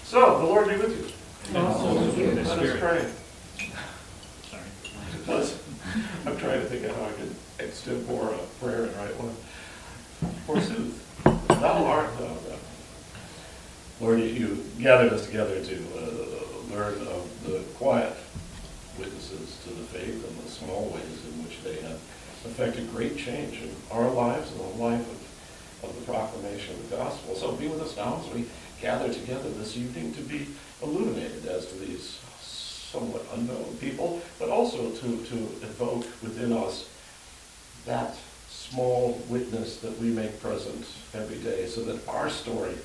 So, the Lord be with you. And also with the Let us Spirit. pray. Sorry. I'm trying to think of how I can extempore a prayer and write one. Forsooth, thou art thou. Lord, you gathered us together to learn of the quiet witnesses to the faith and the small ways in which they have affected great change in our lives and the life of the proclamation of the gospel. So be with us now as we gather together this evening to be illuminated as to these somewhat unknown people, but also to evoke within us that small witness that we make present every day, so that our story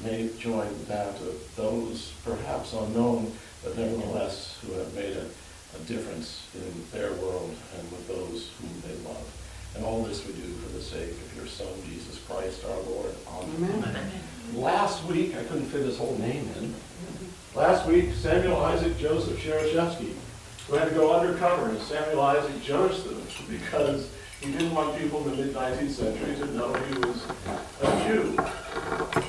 may join that of those perhaps unknown, but nevertheless who have made a difference in their world and with those whom they love. And all this we do for the sake of your Son, Jesus Christ, our Lord. Amen. Amen. Last week, I couldn't fit his whole name in. Last week, Samuel Isaac Joseph Shereshevsky, who had to go undercover as Samuel Isaac Joseph because he didn't want people in the mid-19th century to know he was a Jew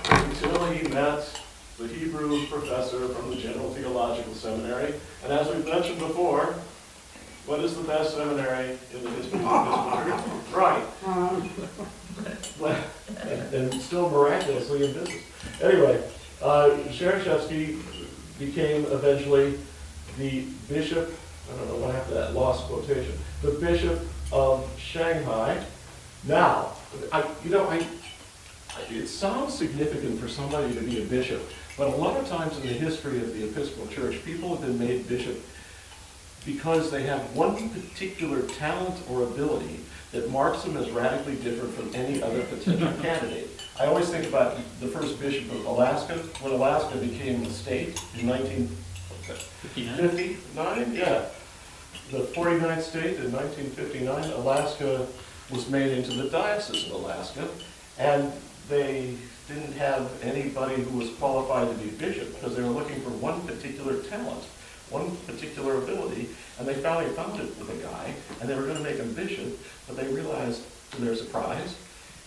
until he met the Hebrew professor from the General Theological Seminary. And as we've mentioned before, what is the best seminary in the history of this country? Right. And still miraculously in business. Anyway, Shereshevsky became eventually the bishop, I don't know what happened to that lost quotation, the bishop of Shanghai. Now, it sounds significant for somebody to be a bishop, but a lot of times in the history of the Episcopal Church, people have been made bishop because they have one particular talent or ability that marks them as radically different from any other potential candidate. I always think about the first bishop of Alaska, when Alaska became a state in 1959, yeah. The 49th state in 1959, Alaska was made into the Diocese of Alaska, and they didn't have anybody who was qualified to be bishop because they were looking for one particular talent, one particular ability, and they finally found it with a guy, and they were going to make him bishop, but they realized, to their surprise,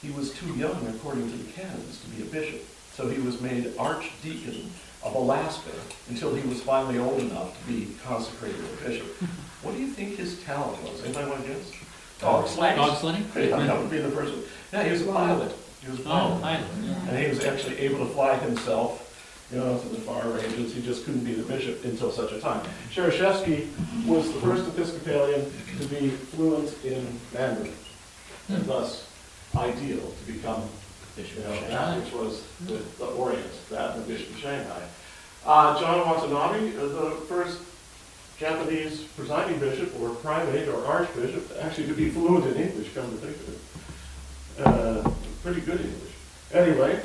he was too young, according to the canons, to be a bishop. So he was made archdeacon of Alaska until he was finally old enough to be consecrated a bishop. What do you think his talent was? Anybody want to guess? Dog sledding? Dog sledding? Yeah, that would be the first one. Yeah, he was a pilot. He was a pilot. Oh, pilot. Yeah. And he was actually able to fly himself, to the far ranges. He just couldn't be the bishop until such a time. Shereshevsky was the first Episcopalian to be fluent in Mandarin, and thus ideal to become bishop of Shanghai, which was the Orient, that and the Bishop of Shanghai. John Watanabe, the first Japanese presiding bishop or primate or archbishop, actually to be fluent in English, come to think of it. Pretty good English. Anyway,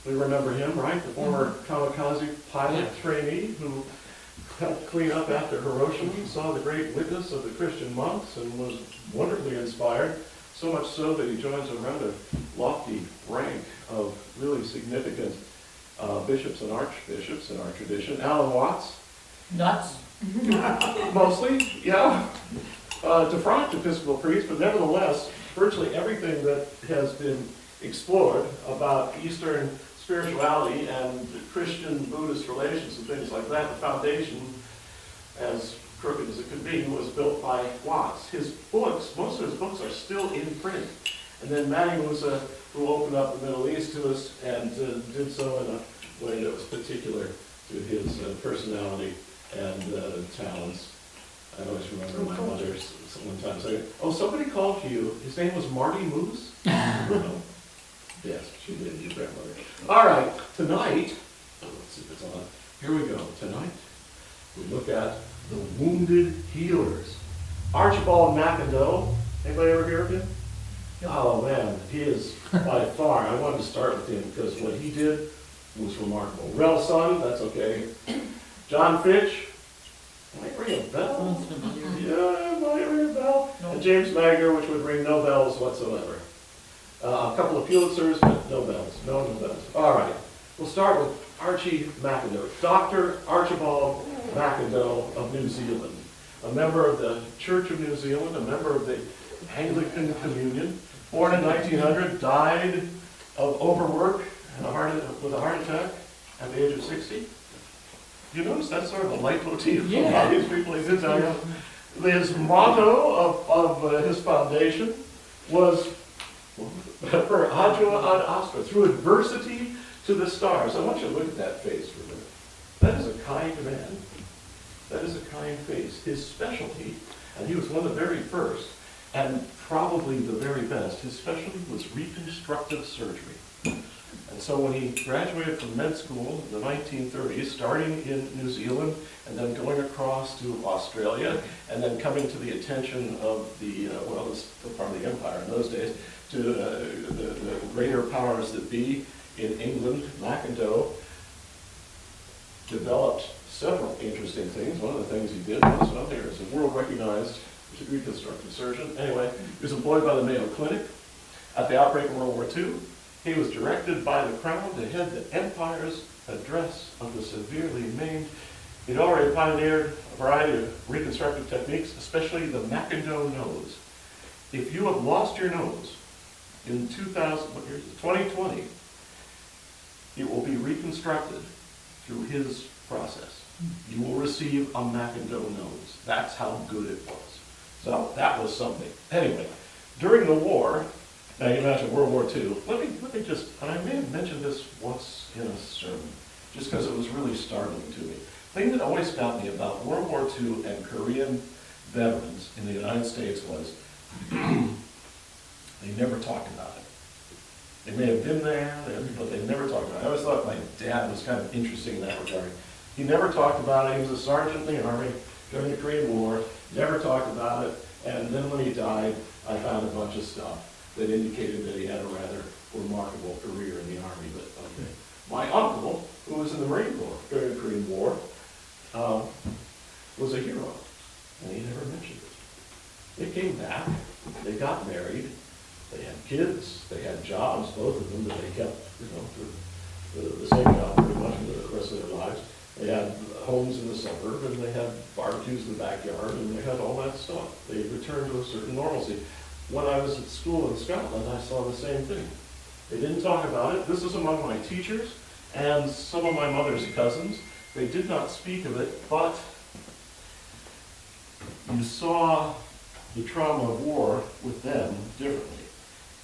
we remember him, right? The former kamikaze pilot trainee who helped clean up after Hiroshima, saw the great witness of the Christian monks and was wonderfully inspired, so much so that he joins a rather lofty rank of really significant bishops and archbishops in our tradition. Alan Watts. Nuts. Mostly, yeah. Defracked Episcopal priest, but nevertheless, virtually everything that has been explored about Eastern spirituality and Christian Buddhist relations and things like that, the foundation, as crooked as it could be, was built by Watts. His books, most of his books are still in print. And then Matty Musa, who opened up the Middle East to us and did so in a way that was particular to his personality and talents. I always remember my mother one time saying, "Oh, somebody called you. His name was Marty Moose?" Yes, she did, your grandmother. All right, tonight, let's see if it's on. Here we go. Tonight, we look at the wounded healers. Archibald McIndoe. Anybody ever hear of him? Oh man, he is by far. I wanted to start with him because what he did was remarkable. Rel Sun, that's okay. John Fitch, might ring a bell. Yeah, might ring a bell. No. And James Magner, which would ring no bells whatsoever. A couple of Pulitzers, but no bells. No bells. All right, we'll start with Archie McIndoe. Dr. Archibald McIndoe of New Zealand, a member of the Church of New Zealand, a member of the Anglican Communion, born in 1900, died of overwork and with a heart attack. at the age of 60. You notice that's sort of a leitmotif of Yeah. how these people exist. His motto of his foundation was per agio ad astra, through adversity to the stars. I want you to look at that face for a minute. That is a kind man. That is a kind face. His specialty, and he was one of the very first, and probably the very best, his specialty was reconstructive surgery. And so when he graduated from med school in the 1930s, starting in New Zealand, and then going across to Australia, and then coming to the attention of the, well, it was still part of the empire in those days, to the greater powers that be in England, Macindoe developed several interesting things. One of the things he did was, well, here is a world-recognized reconstructive surgeon. Anyway, he was employed by the Mayo Clinic. At the outbreak of World War II, he was directed by the Crown to head the Empire's address of the severely maimed. He'd already pioneered a variety of reconstructive techniques, especially the Macindoe nose. If you have lost your nose in 2020, it will be reconstructed through his process. You will receive a Macindoe nose. That's how good it was. So that was something. Anyway, during the war, now you imagine World War II, let me just, and I may have mentioned this once in a sermon, just because it was really startling to me. The thing that always got me about World War II and Korean veterans in the United States was they never talked about it. They may have been there, but they never talked about it. I always thought my dad was kind of interesting in that regard. He never talked about it. He was a sergeant in the Army during the Korean War, never talked about it, and then when he died, I found a bunch of stuff that indicated that he had a rather remarkable career in the Army. But okay. My uncle, who was in the Marine Corps during the Korean War, was a hero, and he never mentioned it. They came back, they got married, they had kids, they had jobs, both of them, that they kept, for the same job pretty much for the rest of their lives. They had homes in the suburb, and they had barbecues in the backyard, and they had all that stuff. They returned to a certain normalcy. When I was at school in Scotland, I saw the same thing. They didn't talk about it. This is among my teachers and some of my mother's cousins. They did not speak of it, but you saw the trauma of war with them differently.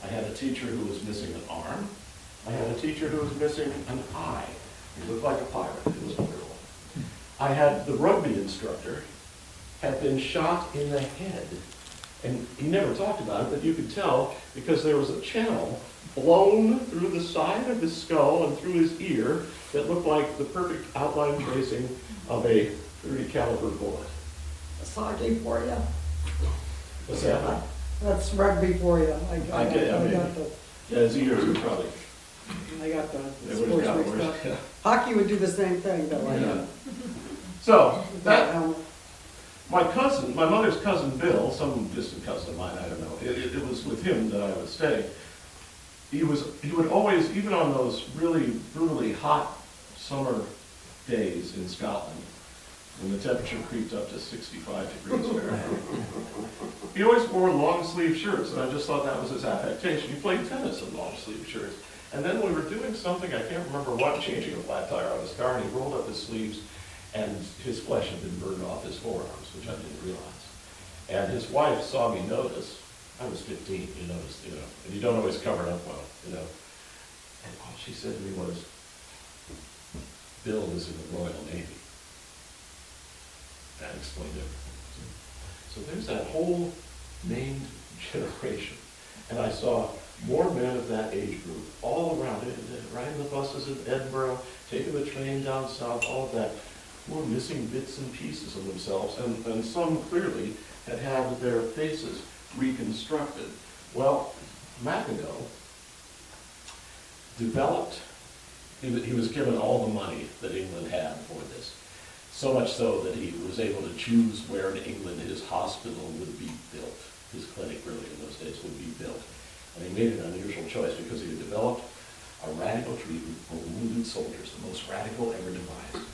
I had a teacher who was missing an arm. I had a teacher who was missing an eye. He looked like a pirate. It was wonderful. I had the rugby instructor had been shot in the head. And he never talked about it, but you could tell because there was a channel blown through the side of his skull and through his ear that looked like the perfect outline tracing of a .30 caliber bullet. That's hockey for you. What's that? That's rugby for you. I got His ears were probably. I got the They would have sports got mixed worse. up. Yeah. Hockey would do the same thing, though. Yeah. So that my cousin, my mother's cousin Bill, some distant cousin of mine, I don't know. It was with him that I would stay. He would always, even on those really brutally hot summer days in Scotland, when the temperature creeped up to 65 degrees Fahrenheit, he always wore long sleeve shirts, and I just thought that was his affectation. He played tennis in long sleeve shirts. And then we were doing something, I can't remember what, changing a flat tire on his car, and he rolled up his sleeves, and his flesh had been burned off his forearms, which I didn't realize. And his wife saw me notice. I was 15, you noticed, and you don't always cover it up well, And all she said to me was, Bill is in the Royal Navy. That explained everything. So there's that whole named generation. And I saw more men of that age group all around it, riding the buses in Edinburgh, taking the train down south, all of that, who were missing bits and pieces of themselves, and some clearly had had their faces reconstructed. Well, Macindoe developed, he was given all the money that England had for this, so much so that he was able to choose where in England his hospital would be built. His clinic really in those days would be built. And he made an unusual choice because he had developed a radical treatment for wounded soldiers, the most radical ever devised.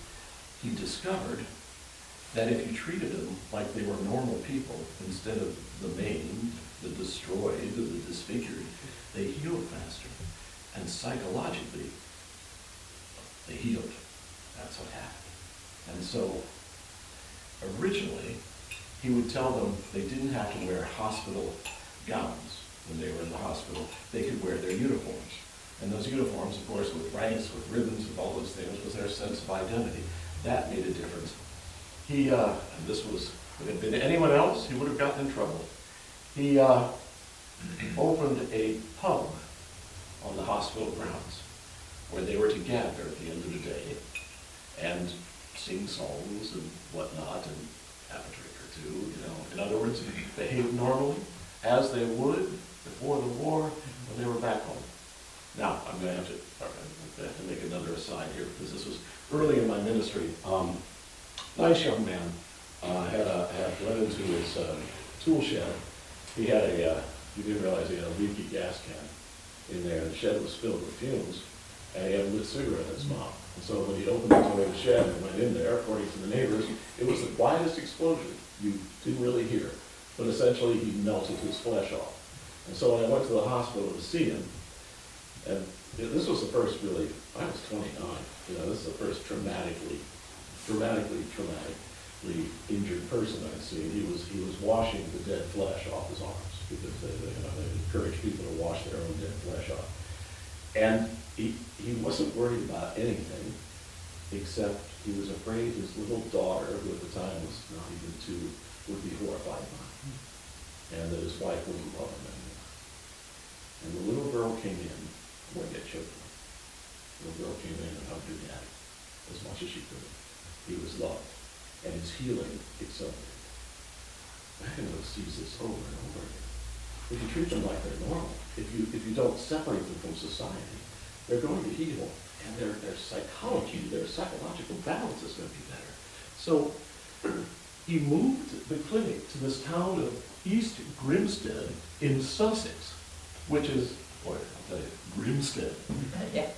He discovered that if you treated them like they were normal people, instead of the maimed, the destroyed, or the disfigured, they healed faster. And psychologically, they healed. That's what happened. And so, originally, he would tell them they didn't have to wear hospital gowns when they were in the hospital. They could wear their uniforms. And those uniforms, of course, with ranks, with ribbons, with all those things, was their sense of identity. That made a difference. He, and this was, if it had been anyone else, he would have gotten in trouble. He opened a pub on the hospital grounds where they were to gather at the end of the day and sing songs and whatnot and have a drink or two, you know. In other words, behave normally as they would before the war when they were back home. Now, I'm going to have to make another aside here because this was early in my ministry. Nice young man had went into his tool shed. He had you didn't realize he had a leaky gas can in there, and the shed was filled with fumes, and he had a lit cigarette in his mouth. And so when he opened the door of the shed and went in there, according to the neighbors, it was the quietest explosion you didn't really hear. But essentially, he melted his flesh off. And so when I went to the hospital to see him, and this was the first really, I was 29, this is the first dramatically injured person I'd seen. He was washing the dead flesh off his arms because they encourage people to wash their own dead flesh off. And he wasn't worried about anything except he was afraid his little daughter, who at the time was not even 2, would be horrified by him, and that his wife wouldn't love him anymore. And the little girl came in, boy, get choked. The little girl came in and hugged her daddy as much as she could. He was loved, and his healing accelerated. Magno sees this over and over again. If you treat them like they're normal, if you don't separate them from society, they're going to heal, and their psychology, their psychological balance is going to be better. So he moved the clinic to this town of East Grimstead in Sussex, which is, boy, I'll tell you, Grimstead. Yeah.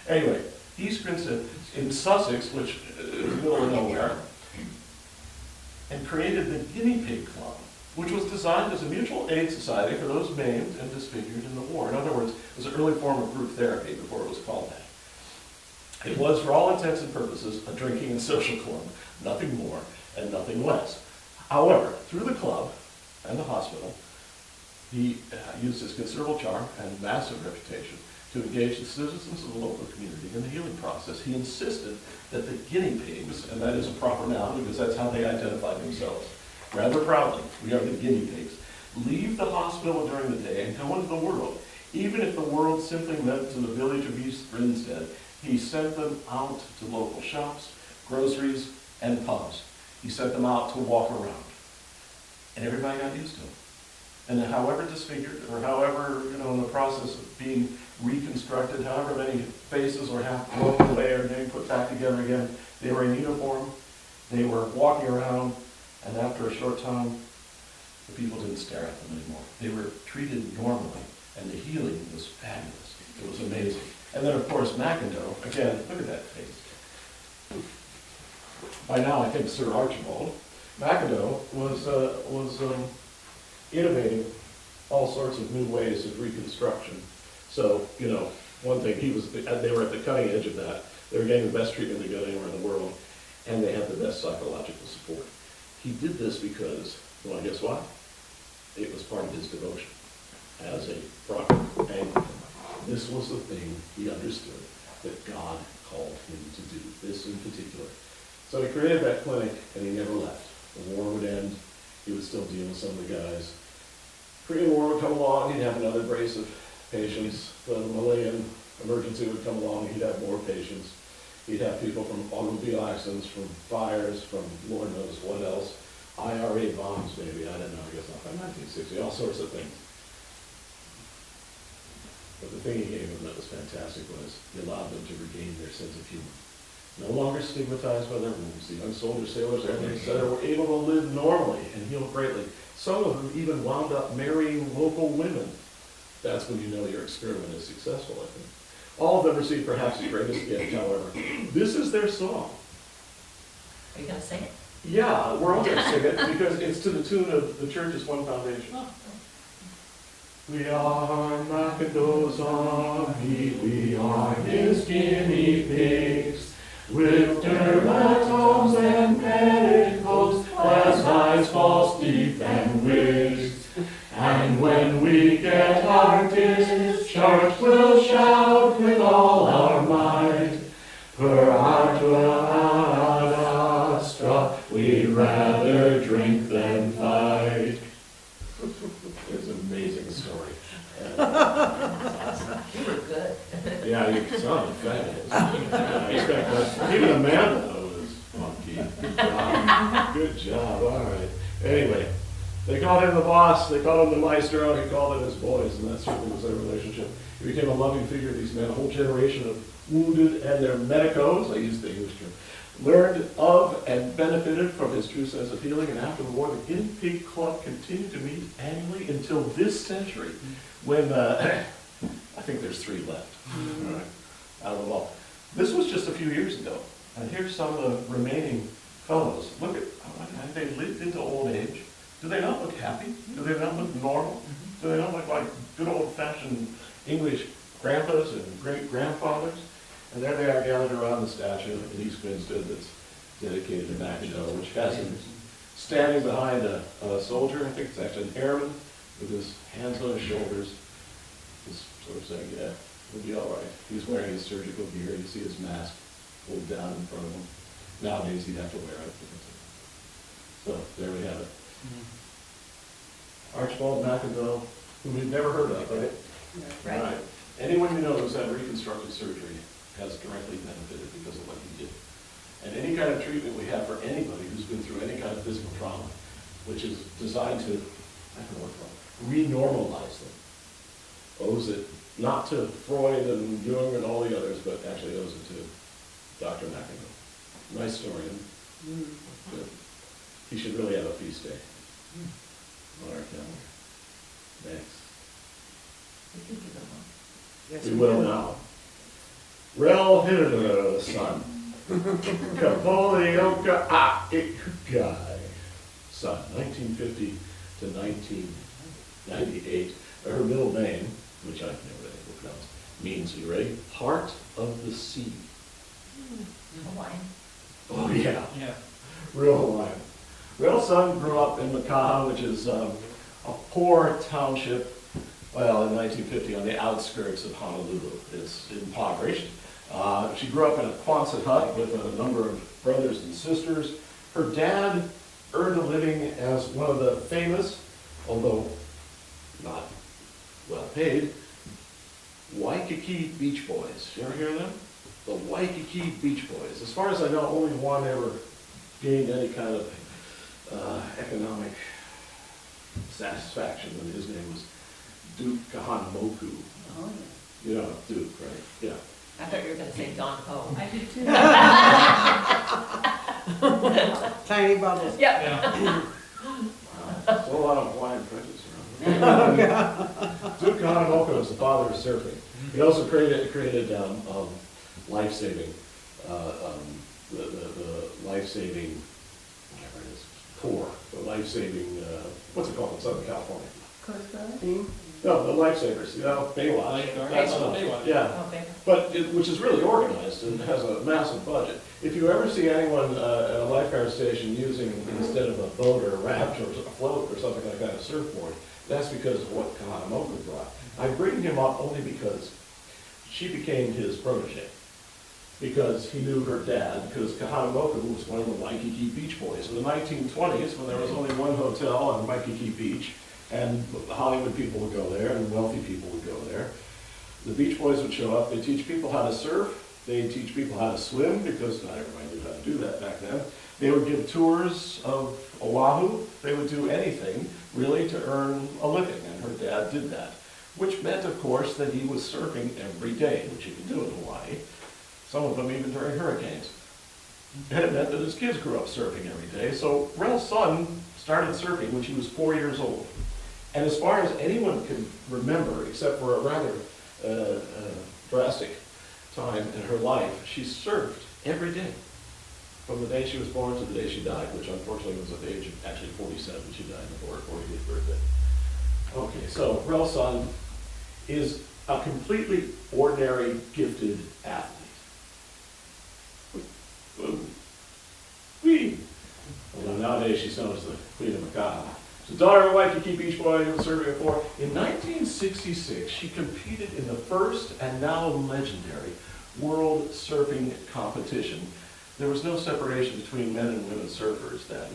Anyway, East Grimstead in Sussex, which is in the middle of nowhere, and created the Guinea Pig Club, which was designed as a mutual aid society for those maimed and disfigured in the war. In other words, it was an early form of group therapy before it was called that. It was, for all intents and purposes, a drinking and social club, nothing more and nothing less. However, through the club and the hospital, he used his considerable charm and massive reputation to engage the citizens of the local community in the healing process. He insisted that the guinea pigs, and that is a proper noun because that's how they identify themselves, rather proudly, we are the guinea pigs, leave the hospital during the day and go into the world. Even if the world simply meant to the village of East Grinstead, he sent them out to local shops, groceries, and pubs. He sent them out to walk around. And everybody got used to him. And then however disfigured, or however, in the process of being reconstructed, however many faces were half blown away or getting put back together again, they were in uniform, they were walking around, and after a short time, the people didn't stare at them anymore. They were treated normally, and the healing was fabulous. It was amazing. And then, of course, McIndoe, again, look at that face. By now, I think Sir Archibald McIndoe was innovating all sorts of new ways of reconstruction. So, one thing, they were at the cutting edge of that. They were getting the best treatment they got anywhere in the world, and they had the best psychological support. He did this because, well, guess what? It was part of his devotion as a proper Anglican. This was the thing he understood that God called him to do, this in particular. So he created that clinic, and he never left. The war would end, he would still deal with some of the guys. Korean War would come along, he'd have another brace of patients. The Malayan emergency would come along, he'd have more patients. He'd have people from automobile accidents, from fires, from Lord knows what else. IRA bombs, maybe, I don't know, I guess not by 1960, all sorts of things. But the thing he gave them that was fantastic was he allowed them to regain their sense of humor. No longer stigmatized by their wounds. The young soldiers, sailors, airmen, etc. were able to live normally and heal greatly. Some of them even wound up marrying local women. That's when you know your experiment is successful, I think. All of them received perhaps the greatest gift, however. This is their song. Are you going to sing it? Yeah, we're all going to sing it because it's to the tune of The Church is One Foundation. Oh. We are McIndoe's army, we are his guinea pigs. With dermatums and petticoats, glass eyes, false teeth, and wigs. And when we get our discharge, we'll shout with all our might. Per ardua ad astra, we'd rather drink than fight. It's an amazing story. You were good. Yeah, you sound fabulous. I expect that. Even Amanda was funky. Good job. Good job. All right. Anyway, they called him the boss. They called him the maestro. He called it his boys, and that certainly was their relationship. He became a loving figure of these men. A whole generation of wounded and their medicos, I use the English term, learned of and benefited from his true sense of healing. And after the war, the Guinea Pig Club continued to meet annually until this century, when I think there's 3 left. All right, out of them all. This was just a few years ago, and here's some of the remaining fellows. Look at how they lived into old age. Do they not look happy? Do they not look normal? Do they not look like good old-fashioned English grandpas and great-grandfathers? And there they are gathered around the statue in East Grinstead that's dedicated to McIndoe, which has him standing behind a soldier. I think it's actually an airman with his hands on his shoulders, just sort of saying, yeah, we'll be all right. He's wearing his surgical gear. You see his mask pulled down in front of him. Nowadays, he'd have to wear it. So there we have it. Archibald McIndoe, who we've never heard of, right? Right. Anyone you know who's had reconstructive surgery has directly benefited because of what he did. And any kind of treatment we have for anybody who's been through any kind of physical trauma, which is designed to, I don't know what it's called, re-normalize them, owes it not to Freud and Jung and all the others, but actually owes it to Dr. McIndoe. Nice story. Good. He should really have a feast day on our calendar. Thanks. Yes, We will now. Rel Hitter, son. Kapolioka Guy. Son, 1950 to 1998. Her middle name, which I've never been able to pronounce, means, you ready? Heart of the Sea. Hawaiian. Oh, yeah. Yeah. Real Hawaiian. Rel's son grew up in Makaha, which is a poor township, well, in 1950 on the outskirts of Honolulu. It's impoverished. She grew up in a Quonset hut with a number of brothers and sisters. Her dad earned a living as one of the famous, although not well paid, Waikiki Beach Boys. You ever hear of them? The Waikiki Beach Boys. As far as I know, only one ever gained any kind of economic satisfaction, and his name was Duke Kahanamoku. Oh, You know Duke, right? Yeah. I thought you were gonna say Don Ho. I did too. Tiny bubbles. Yep. Yeah. Wow. There's a lot of Hawaiian prejudice around here. Duke Kahanamoku is the father of surfing. He also created life-saving, the life-saving, whatever it is, Corps, the life-saving, what's it called in Southern California? Coast Guard? Team? No, the lifesavers, Baywatch. Lifeguard. That's Oh, stuff. Baywatch. Yeah, Oh, okay. but which is really organized and has a massive budget. If you ever see anyone at a lifeguard station using, instead of a boat or a raft or a float or something like that, a surfboard, that's because of what Kahanamoku brought. I bring him up only because she became his protege, because he knew her dad, because Kahanamoku was one of the Waikiki Beach Boys. In the 1920s, when there was only one hotel on Waikiki Beach, and Hollywood people would go there, and wealthy people would go there, the Beach Boys would show up. They teach people how to surf. They teach people how to swim, because not everybody knew how to do that back then. They would give tours of Oahu. They would do anything, really, to earn a living, and her dad did that, which meant, of course, that he was surfing every day, which you could do in Hawaii, some of them even during hurricanes. And it meant that his kids grew up surfing every day. So Rel's son started surfing when she was 4 years old. And as far as anyone can remember, except for a rather drastic time in her life, she surfed every day, from the day she was born to the day she died, which unfortunately was at the age of actually 47. She died before her 40th birthday. Okay, so Relson is a completely ordinary, gifted athlete. Whee! Although nowadays she's known as the Queen of Macabre. She's the daughter of a wife to keep each boy who was serving for. In 1966, she competed in the first and now legendary World Surfing Competition. There was no separation between men and women surfers then,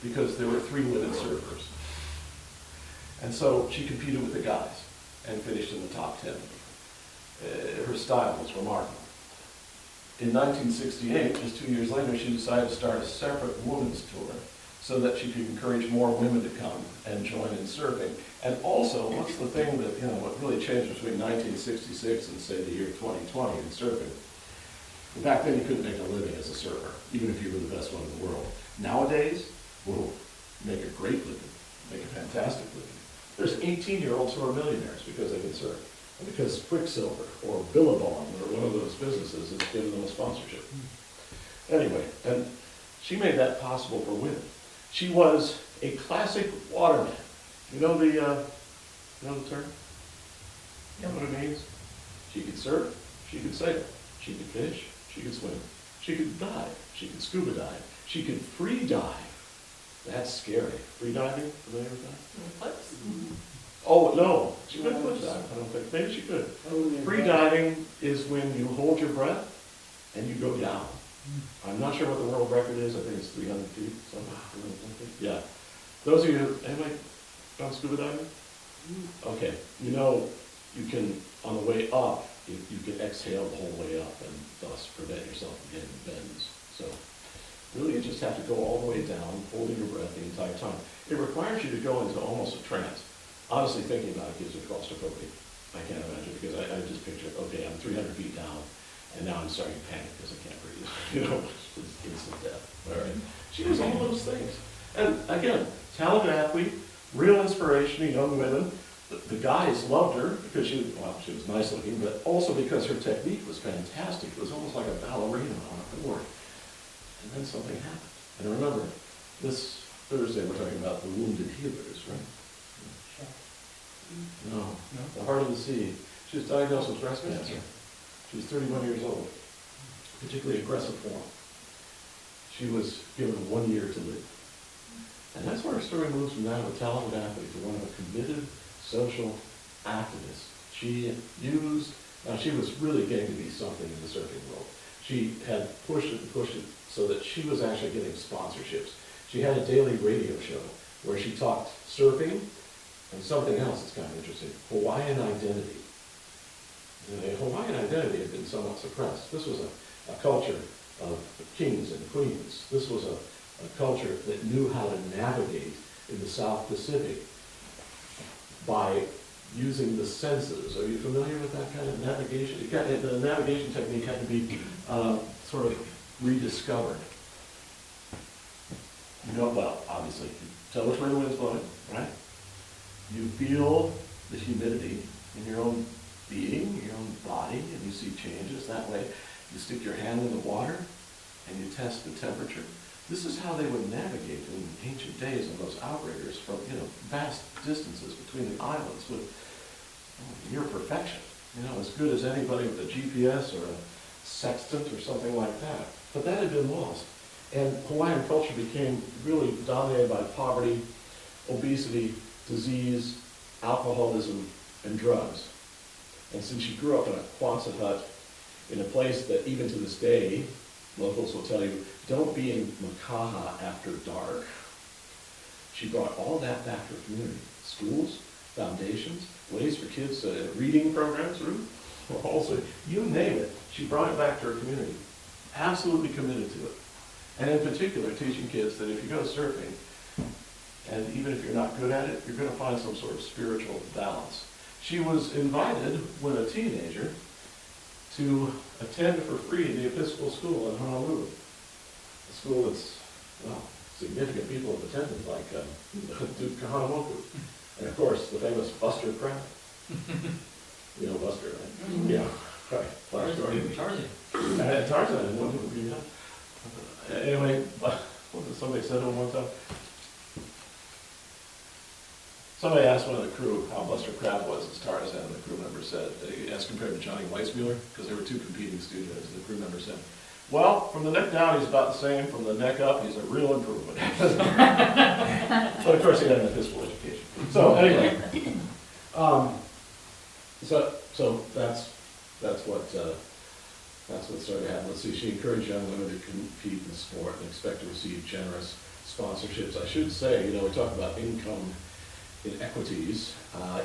because there were 3 women surfers. And so she competed with the guys and finished in the top 10. Her style was remarkable. In 1968, just 2 years later, she decided to start a separate women's tour so that she could encourage more women to come and join in surfing. And also, what's the thing that, what really changed between 1966 and, say, the year 2020 in surfing? Back then, you couldn't make a living as a surfer, even if you were the best one in the world. Nowadays, whoa, make a great living, make a fantastic living. There's 18-year-olds who are millionaires because they can surf, and because Quicksilver or Billabong or one of those businesses has given them a sponsorship. Anyway, and she made that possible for women. She was a classic waterman. You know the term? You know what it means? She could surf, she could sail, she could fish, she could swim, she could dive, she could scuba dive, she could free dive. That's scary. Free diving? Familiar with that? Flips? Oh, no. She couldn't cliff dive, I don't think. Maybe she could. Free diving is when you hold your breath and you go down. I'm not sure what the world record is. I think it's 300 feet. Something. Yeah. Those of you, anybody gone scuba diving? Okay. You can, on the way up, you can exhale the whole way up and thus prevent yourself from getting bends. So really, you just have to go all the way down, holding your breath the entire time. It requires you to go into almost a trance. Honestly, thinking about it gives you claustrophobia. I can't imagine, because I just picture, okay, I'm 300 feet down, and now I'm starting to panic because I can't breathe. It's instant death. All right. She was all those things. And again, talented athlete, real inspiration to young women. The guys loved her because she was nice looking, but also because her technique was fantastic. It was almost like a ballerina on a board. And then something happened. And remember, this Thursday we're talking about the wounded healers, right? No, the heart of the sea. She was diagnosed with breast cancer. She was 31 years old, particularly aggressive form. She was given 1 year to live. And that's where her story moves from that of a talented athlete to one of a committed social activist. She was really getting to be something in the surfing world. She had pushed it so that she was actually getting sponsorships. She had a daily radio show where she talked surfing and something else that's kind of interesting, Hawaiian identity. The Hawaiian identity had been somewhat suppressed. This was a culture of kings and queens. This was a culture that knew how to navigate in the South Pacific by using the senses. Are you familiar with that kind of navigation? The navigation technique had to be sort of rediscovered. Well, obviously, you tell which way the wind's blowing, right? You feel the humidity in your own being, your own body, and you see changes that way. You stick your hand in the water and you test the temperature. This is how they would navigate in ancient days on those outriggers from vast distances between the islands with near perfection. As good as anybody with a GPS or a sextant or something like that. But that had been lost. And Hawaiian culture became really dominated by poverty, obesity, disease, alcoholism, and drugs. And since she grew up in a Quonset hut, in a place that even to this day, locals will tell you, don't be in Makaha after dark. She brought all that back to her community. Schools, foundations, ways for kids, reading programs, also, you name it, she brought it back to her community. Absolutely committed to it. And in particular, teaching kids that if you go surfing, and even if you're not good at it, you're going to find some sort of spiritual balance. She was invited, when a teenager, to attend for free the Episcopal school in Honolulu. A school that's, significant people have attended, like Duke Kahanamoku. And of course, the famous Buster Crabbe. You know Buster, right? Mm-hmm. Yeah, right. Tarzan. Tarzan in one movie, yeah. Anyway, what did somebody said on one time? Somebody asked one of the crew how Buster Crabbe was as Tarzan, and the crew member said, as compared to Johnny Weissmuller, because they were two competing studios, the crew member said, well, from the neck down, he's about the same. From the neck up, he's a real improvement. But of course, he had an Episcopal education. So anyway, so that's what started to happen. Let's see. She encouraged young women to compete in sport and expect to receive generous sponsorships. I should say, we talk about income inequities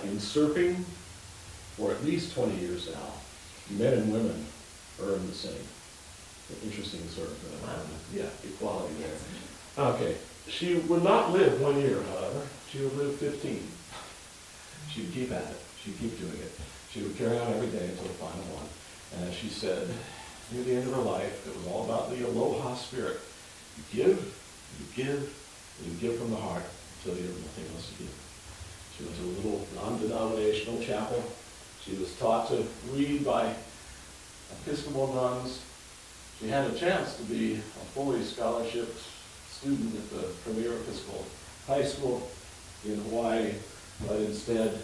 in surfing for at least 20 years now. Men and women earn the same. Interesting sort of equality there. Okay, she would not live 1 year, however. She would live 15. She would keep at it. She'd keep doing it. She would carry on every day until the final one. And as she said, near the end of her life, it was all about the aloha spirit. You give, and you give from the heart until you have nothing else to give. She went to a little non-denominational chapel. She was taught to read by Episcopal nuns. She had a chance to be a fully scholarship student at the premier Episcopal high school in Hawaii, but instead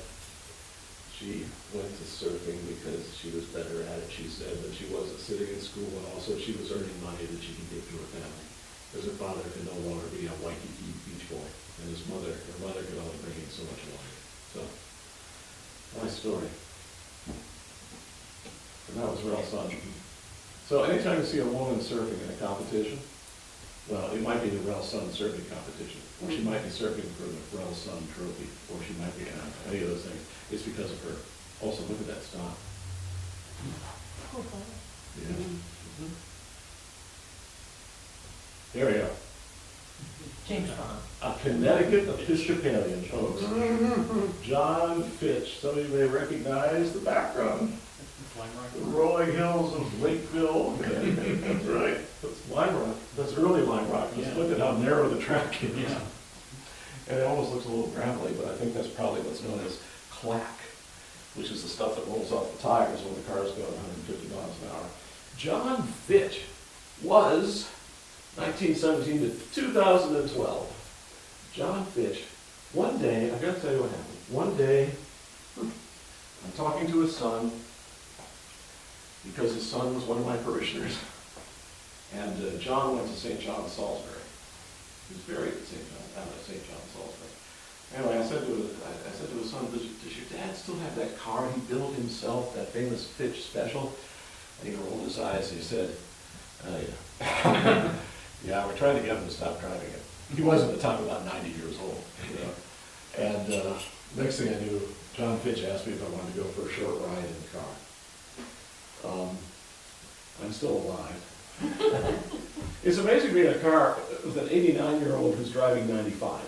she went to surfing because she was better at it, she said, than she was at sitting in school, and also she was earning money that she could give to her family. Because her father could no longer be a Waikiki beach boy, and her mother could only bring in so much water. So, nice story. And that was Rel Sun. So anytime you see a woman surfing in a competition, well, it might be the Rel Sun surfing competition, or she might be surfing for the Rel Sun trophy, or she might be any of those things. It's because of her. Also, look at that stop. Yeah. Mm-hmm. There we go. James Bond. A Connecticut Episcopalian, folks. John Fitch. Some of you may recognize the background. The rolling hills of Lakeville. That's right. That's Lime Rock. That's early Lime Rock. Just look at how narrow the track is. Yeah. And it almost looks a little gravelly, but I think that's probably what's known as clack, which is the stuff that rolls off the tires when the cars go at 150 miles an hour. John Fitch was 1917 to 2012. John Fitch, one day, I've got to tell you what happened. One day, I'm talking to his son, because his son was one of my parishioners. And John went to St. John Salisbury. He was buried at St. John Salisbury. Anyway, I said to his son, does your dad still have that car he built himself, that famous Fitch Special? And he rolled his eyes and he said, oh yeah. Yeah, we're trying to get him to stop driving it. He was at the time about 90 years old. And next thing I knew, John Fitch asked me if I wanted to go for a short ride in the car. I'm still alive. It's amazing being in a car with an 89-year-old who's driving 95.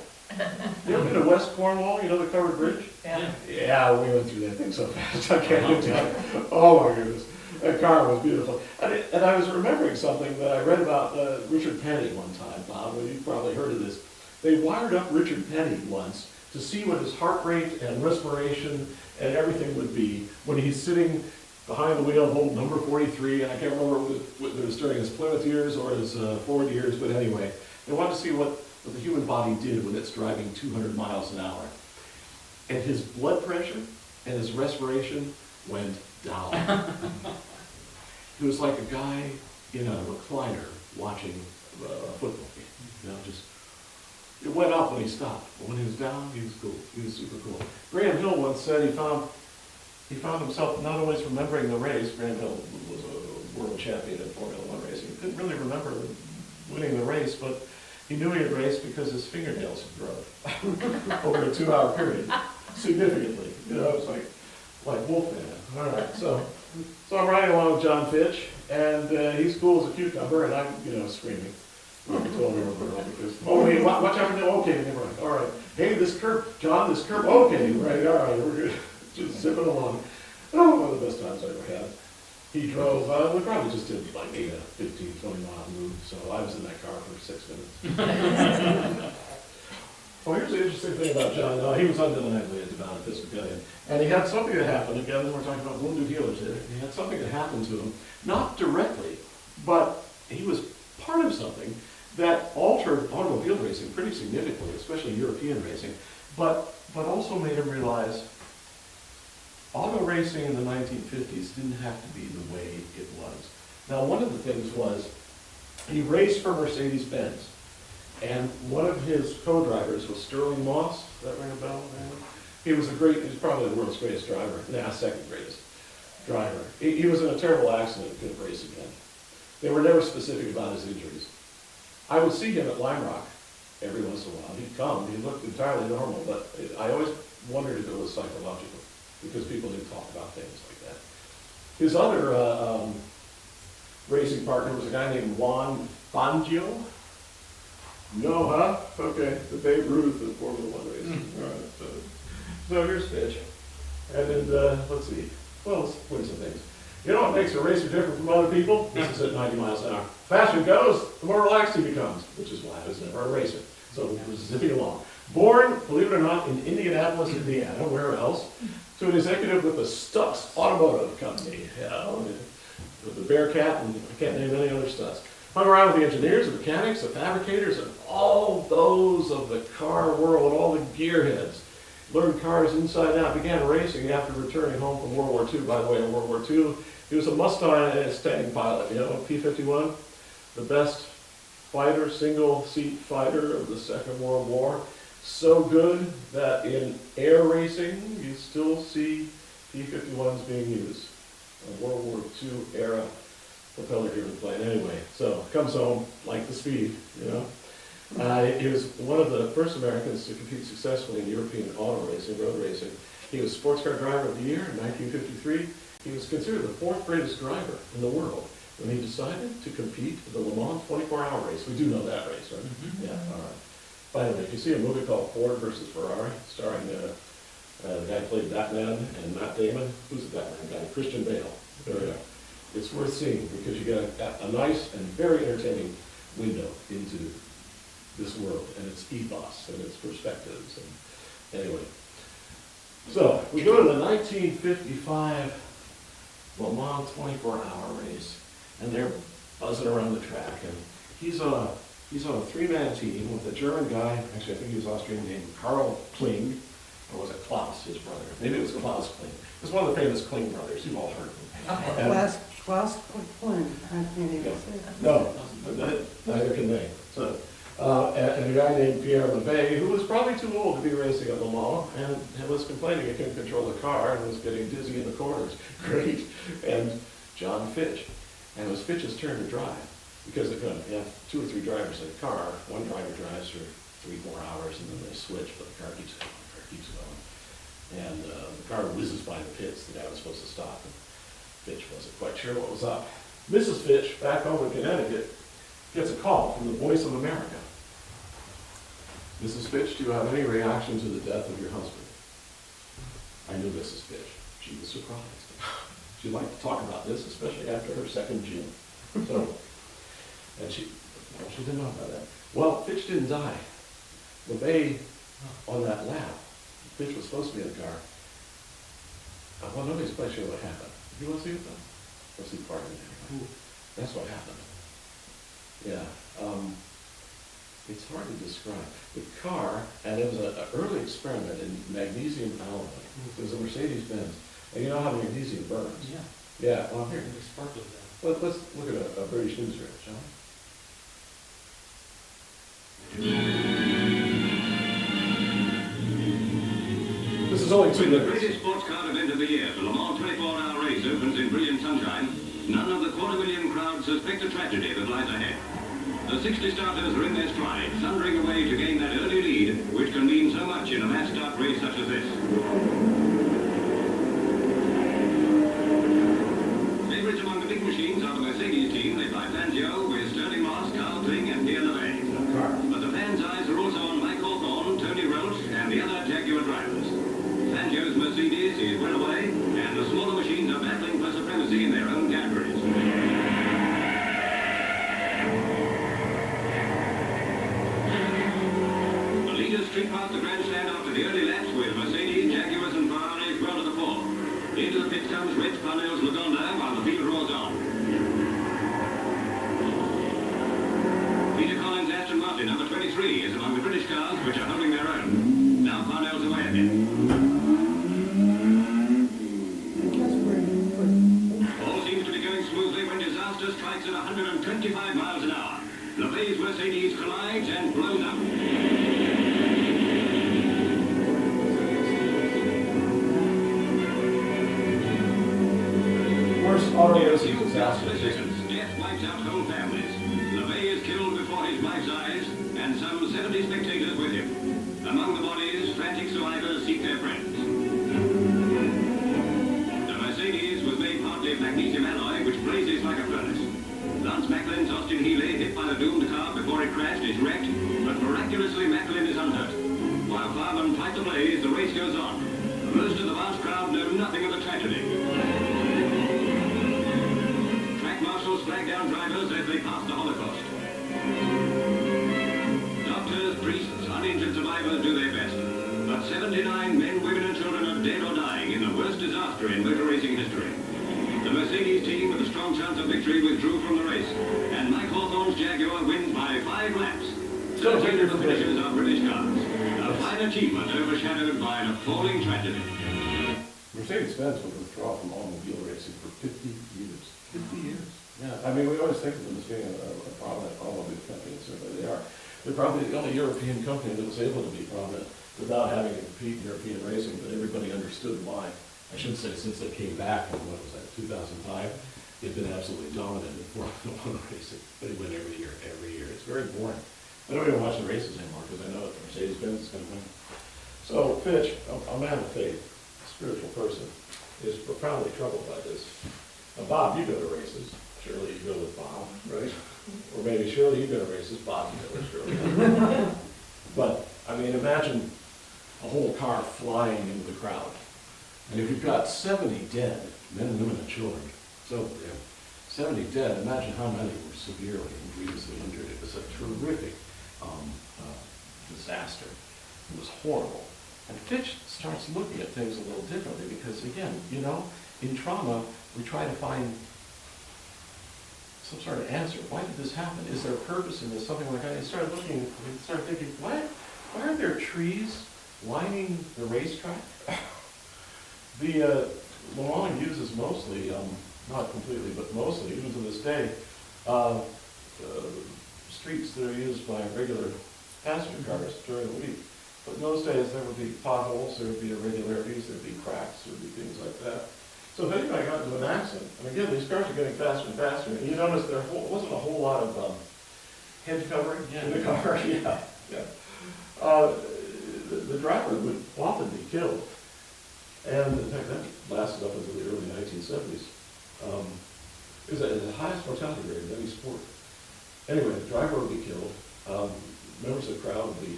You ever been to West Cornwall, the covered bridge? Yeah. Yeah, we went through that thing so fast, I can't even tell you. Oh my goodness, that car was beautiful. And I was remembering something that I read about Richard Petty one time, Bob, well, you've probably heard of this. They wired up Richard Petty once to see what his heart rate and respiration and everything would be when he's sitting behind the wheel, hold number 43, and I can't remember whether it was during his Plymouth years or his Ford years, but anyway, they wanted to see what the human body did when it's driving 200 miles an hour. And his blood pressure and his respiration went down. He was like a guy in a recliner watching a football game. Just it went up when he stopped, but when he was down, he was cool. He was super cool. Graham Hill once said he found himself not always remembering the race. Graham Hill was a world champion in Formula One racing. He couldn't really remember winning the race, but he knew he had raced because his fingernails had grown over a 2-hour period, significantly. It was like Wolfman. All right, so I'm riding along with John Fitch, and he's cool as a cucumber, and I'm, screaming. Oh, hey, watch out for the, okay, never mind. All right. Hey, this curb, John, this curb, okay, right, all right, we're good. Just zipping along. Oh, one of the best times I ever had. He drove, we probably just did like a 15, 20 mile move, so I was in that car for 6 minutes. Well, here's the interesting thing about John. He was undeniably a devout Episcopalian. And he had something that happened, again, we're talking about wounded healers here. He had something that happened to him, not directly, but he was part of something that altered automobile racing pretty significantly, especially European racing. but also made him realize auto racing in the 1950s didn't have to be the way it was. Now, one of the things was he raced for Mercedes-Benz, and one of his co-drivers was Sterling Moss. Does that ring a bell? He was probably the world's greatest driver. Second greatest driver. He was in a terrible accident, couldn't race again. They were never specific about his injuries. I would see him at Lime Rock every once in a while. He'd come, he looked entirely normal, but I always wondered if it was psychological, because people didn't talk about things like that. His other racing partner was a guy named Juan Fangio. No, huh? Okay, the Babe Ruth of Formula One racing. All right, so here's Fitch. And then, let's see. Well, let's win some things. You know what makes a racer different from other people? This is at 90 miles an hour. Faster it goes, the more relaxed he becomes, which is why I was never a racer. So we're zipping along. Born, believe it or not, in Indianapolis, Indiana, where else, to an executive with the Stutz Automotive Company. With the Bearcat, and I can't name any other Stutz. Hung around with the engineers, the mechanics, the fabricators, and all those of the car world, all the gearheads. Learned cars inside out, began racing after returning home from World War II. By the way, in World War II, he was a Mustang pilot, P-51, the best fighter, single-seat fighter of the Second World War. So good that in air racing, you still see P-51s being used. A World War II era propeller-driven plane. Anyway, so comes home, like the speed, He was one of the first Americans to compete successfully in European auto racing, road racing. He was Sports Car Driver of the Year in 1953. He was considered the fourth greatest driver in the world when he decided to compete in the Le Mans 24-hour race. We do know that race, right? Mm-hmm. Yeah, all right. By the way, if you see a movie called Ford versus Ferrari, starring the guy who played Batman and Matt Damon, who's the Batman guy? Christian Bale. There we go. It's worth seeing because you get a nice and very entertaining window into this world and its ethos and its perspectives. And anyway, so we go to the 1955 Le Mans 24-hour race, and they're buzzing around the track, and he's on a three-man team with a German guy. Actually, I think he was Austrian, named Karl Kling, or was it Klaus, his brother? Maybe it was Klaus Kling. It's one of the famous Kling brothers. You've all heard of them. Klaus Quinn, I can't even say that. No, neither can they. So, and a guy named Pierre Levay, who was probably too old to be racing at Le Mans, and was complaining he couldn't control the car and was getting dizzy in the corners. Great. And John Fitch. And it was Fitch's turn to drive, because you have two or three drivers in a car. One driver drives for 3-4 hours, and then they switch, but the car keeps going. And the car whizzes by the pits. The guy was supposed to stop, and Fitch wasn't quite sure what was up. Mrs. Fitch, back home in Connecticut, gets a call from the Voice of America. Mrs. Fitch, do you have any reaction to the death of your husband? I knew Mrs. Fitch. She was surprised. She liked to talk about this, especially after her second gin. So, and she didn't know about that. Well, Fitch didn't die. LeVay, on that lap, Fitch was supposed to be in the car. Well, nobody's quite sure what happened. You want to see it though? Let's see part of it anyway. That's what happened. Yeah. It's hard to describe. The car, and it was an early experiment in magnesium alloy. It was a Mercedes-Benz. And you know how magnesium burns? Yeah. Yeah. Well, here. It's sparkly then. Let's look at a British newsreel, shall we? This is only 2 When the minutes. greatest sports car event of the year, the Le Mans 24-hour race opens in brilliant sunshine, none of the quarter-million crowd suspect the tragedy that lies ahead. The 60 starters are in their stride, thundering away to gain that early lead, which can mean so much in a mass-start race such as this. Favorites among the big machines are the Mercedes team, led by Fangio, with Sterling Moss, Karl Kling, and Pierre Levay. But the fans' eyes are also on Mike Hawthorne, Tony Roach, and the other Jaguar drivers. Fangio's Mercedes is well away, and the smaller machines are battling for supremacy in their own categories. The leaders streak past the grandstand after the early laps with Mercedes, Jaguars, and Ferraris well to the fore. Into the pit comes Rich Parnell's Lagonda while the field roars on. Peter Collins' Aston Martin, number 23, is among the British cars which are holding their own. Now Parnell Mercedes collides and blows up. Worst audio disaster. Death wipes out whole families. LeVay is killed before his wife's eyes, and some 70 spectators with him. Among the bodies, frantic survivors seek their friends. The Mercedes was made partly of magnesium alloy, which blazes like a furnace. Lance Macklin's Austin Healey, hit by the doomed car before it crashed, is wrecked, but miraculously Macklin is unhurt. While firemen fight the blaze, the race goes on. Most of the vast crowd know nothing of the tragedy. Track marshals flag down drivers as they pass the Holocaust. Doctors, priests, uninjured survivors do their best. But 79 men, women and children are dead or dying in the worst disaster in motor racing history. The Mercedes team with a strong chance of victory withdrew from the race, and Mike Hawthorne's Jaguar wins by 5 laps. So here the finishers are British cars. A fine achievement overshadowed by an appalling tragedy. Mercedes-Benz would withdraw from automobile racing for 50 years. 50 years? Yeah, I mean, we always think of them as being a prominent automobile company, and certainly they are. They're probably the only European company that was able to be prominent without having to compete in European racing, but everybody understood why. I should say, since they came back in, what was that, 2005, they've been absolutely dominant in Formula One racing. They win every year, every year. It's very boring. I don't even watch the races anymore because I know that Mercedes-Benz is going to win. So, Fitch, a man of faith, a spiritual person, is profoundly troubled by this. Now, Bob, you go to races. Surely you go with Bob, right? Or maybe Shirley, you go to races. Bob, you go with Shirley. But, I mean, imagine a whole car flying into the crowd. And if you've got 70 dead, men and women and children, so 70 dead, imagine how many were severely and grievously injured. It was a terrific disaster. It was horrible. And Fitch starts looking at things a little differently because, again, you know, in trauma, we try to find some sort of answer. Why did this happen? Is there a purpose in this? Something like that. He started looking, he started thinking, why are there trees lining the racetrack? The Le Mans uses mostly, not completely, but mostly, even to this day, streets that are used by regular passenger cars during the week. But in those days, there would be potholes, there would be irregularities, there would be cracks, there would be things like that. So if anybody got into an accident, and again, these cars are getting faster and faster, and you notice there wasn't a whole lot of head covering in the car. The driver would often be killed. And in fact, that lasted up until the early 1970s. It was the highest mortality rate of any sport. Anyway, the driver would be killed. Members of the crowd would be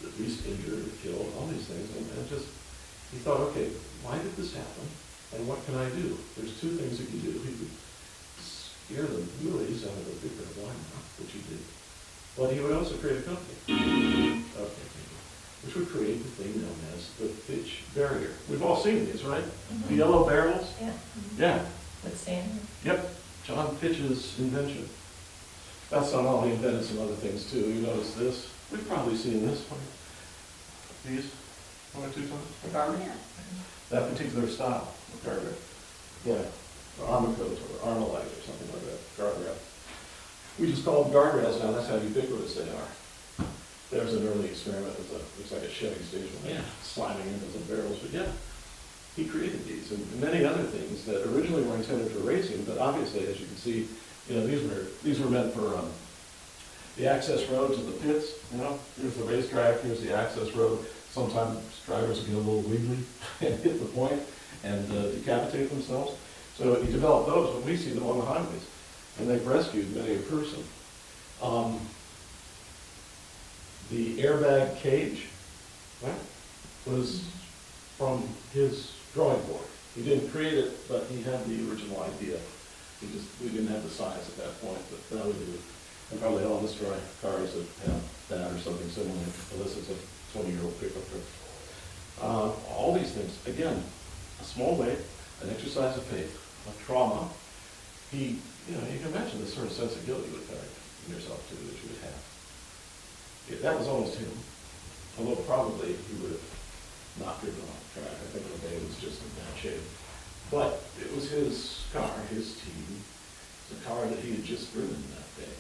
at least injured or killed, all these things. And just, he thought, okay, why did this happen? And what can I do? There's 2 things he could do. He could scare the noise out of a big wine rock, which he did. But he would also create a company. Which would create the thing known as the Fitch barrier. We've all seen these, right? Mm-hmm. The yellow barrels? Yeah. Yeah. With sand? Yep. John Fitch's invention. That's not all. He invented some other things too. You notice this? We've probably seen this one. These? 1 or 2 times? The garment? Yeah. That particular style of guardrail. Yeah. Armor coat or Armalite or something like that. Guardrail. We just call them guardrails now. That's how ubiquitous they are. There's an early experiment with looks like a shedding station, slamming into some barrels. But yeah, he created these and many other things that originally were intended for racing, but obviously, as you can see, you know, these were meant for the access road to the pits. You know, here's the racetrack, here's the access road. Sometimes drivers get a little wiggly and hit the point and decapitate themselves. So he developed those, and we see them on the highways, and they've rescued many a person. The airbag cage, right, was from his drawing board. He didn't create it, but he had the original idea. We didn't have the size at that point, but now we do. And probably all destroy cars that have that or something similar. Alyssa's a 20-year-old pickup truck. All these things, again, a small weight, an exercise of faith, a trauma. You can imagine the sort of sense of guilt you would carry in yourself too, that you would have. That was almost him, although probably he would have not driven off the track. I think the day was just in bad shape. But it was his car, his team, the car that he had just driven that day.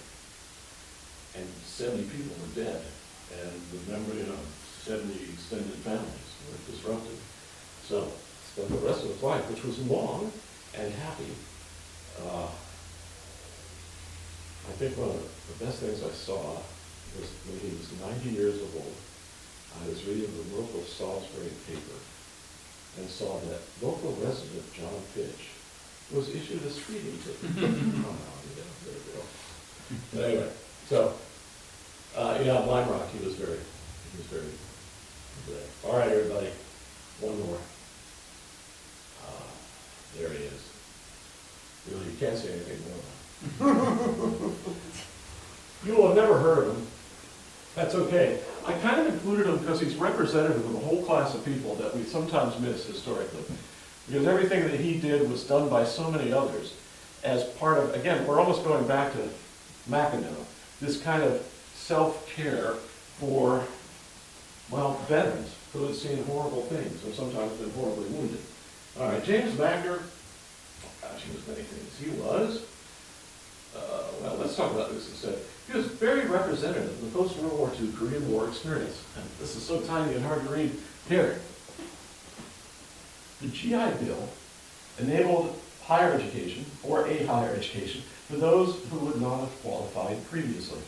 and 70 people were dead, and the memory of 70 extended families were disrupted. So, spent the rest of his life, which was long and happy. I think one of the best things I saw was when he was 90 years old. I was reading the local Salisbury paper and saw that local resident John Fitch was issued a speeding ticket. Oh, yeah, there we go. But anyway, so yeah, Blind Rock, he was very good. All right, everybody, one more. There he is. Really, you can't say anything more. You will have never heard of him. That's okay. I kind of included him because he's representative of a whole class of people that we sometimes miss historically. Because everything that he did was done by so many others as part of, again, we're almost going back to Mackinac, this kind of self-care for, well, veterans who had seen horrible things and sometimes been horribly wounded. All right, James Magner, gosh, he was many things. He was, well, let's talk about this instead. He was very representative of the post-World War II Korean War experience. And this is so tiny and hard to read. Here, the GI Bill enabled higher education, or a higher education, for those who would not have qualified previously.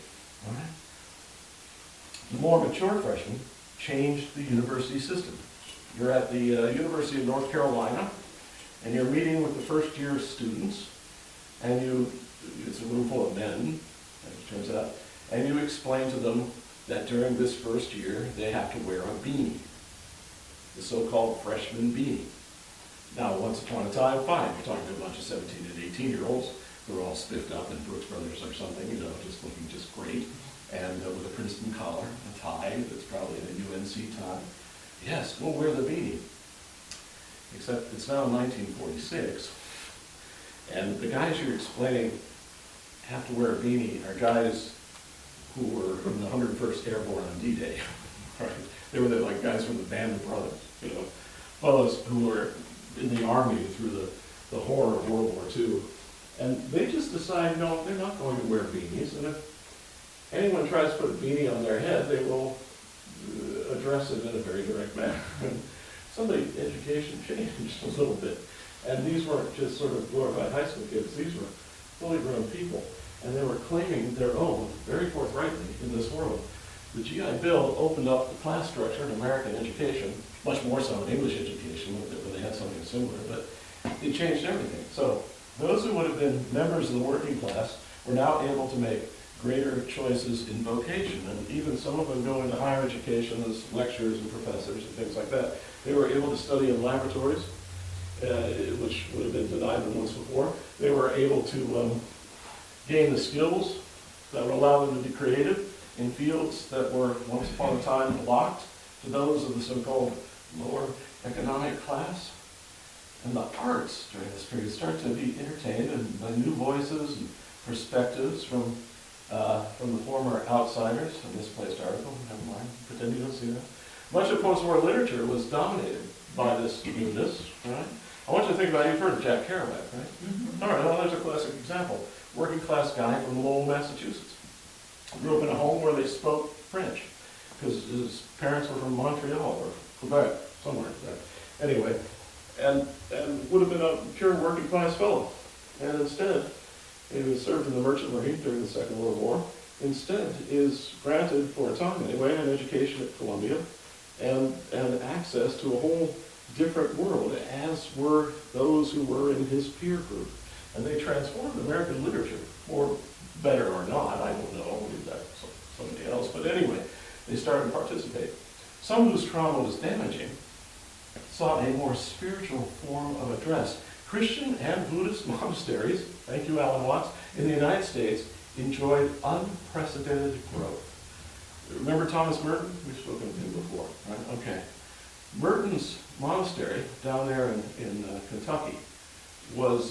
All right? The more mature freshmen changed the university system. You're at the University of North Carolina, and you're meeting with the first-year students, and it's a room full of men, as it turns out, and you explain to them that during this first year, they have to wear a beanie, the so-called freshman beanie. Now, once upon a time, fine, you're talking to a bunch of 17 and 18-year-olds who are all spiffed up in Brooks Brothers or something, you know, just looking just great, and with a Princeton collar, a tie that's probably a UNC tie. Yes, we'll wear the beanie. Except it's now 1946, and the guys you're explaining have to wear a beanie are guys who were in the 101st Airborne on D-Day. Right? They were like guys from the Band of Brothers, you know, fellows who were in the Army through the horror of World War II. And they just decide, no, they're not going to wear beanies, and if anyone tries to put a beanie on their head, they will address it in a very direct manner. Suddenly, education changed a little bit. And these weren't just sort of glorified high school kids, these were fully grown people. And they were claiming their own, very forthrightly, in this world. The GI Bill opened up the class structure in American education, much more so in English education, where they had something similar, but it changed everything. So those who would have been members of the working class were now able to make greater choices in vocation, and even some of them go into higher education as lecturers and professors and things like that. They were able to study in laboratories, which would have been denied them once before. They were able to gain the skills that would allow them to be creative in fields that were once upon a time blocked to those of the so-called lower economic class. And the arts during this period start to be entertained by new voices and perspectives from the former outsiders. A misplaced article, never mind, pretend you don't see that. Much of post-war literature was dominated by this newness, right? I want you to think about, you've heard of Jack Kerouac, right? Mm-hmm. All right, well, there's a classic example. Working class guy from Lowell, Massachusetts. Grew up in a home where they spoke French, because his parents were from Montreal or Quebec, somewhere there. Anyway, and would have been a pure working class fellow. And instead, he was served in the Merchant Marine during the Second World War. Instead, is granted, for a time anyway, an education at Columbia and access to a whole different world, as were those who were in his peer group. And they transformed American literature, or better or not, I don't know, that's somebody else, but anyway, they started to participate. Some whose trauma was damaging sought a more spiritual form of address. Christian and Buddhist monasteries, thank you, Alan Watts, in the United States enjoyed unprecedented growth. Remember Thomas Merton? We've spoken of him before, right? Okay. Merton's monastery down there in Kentucky was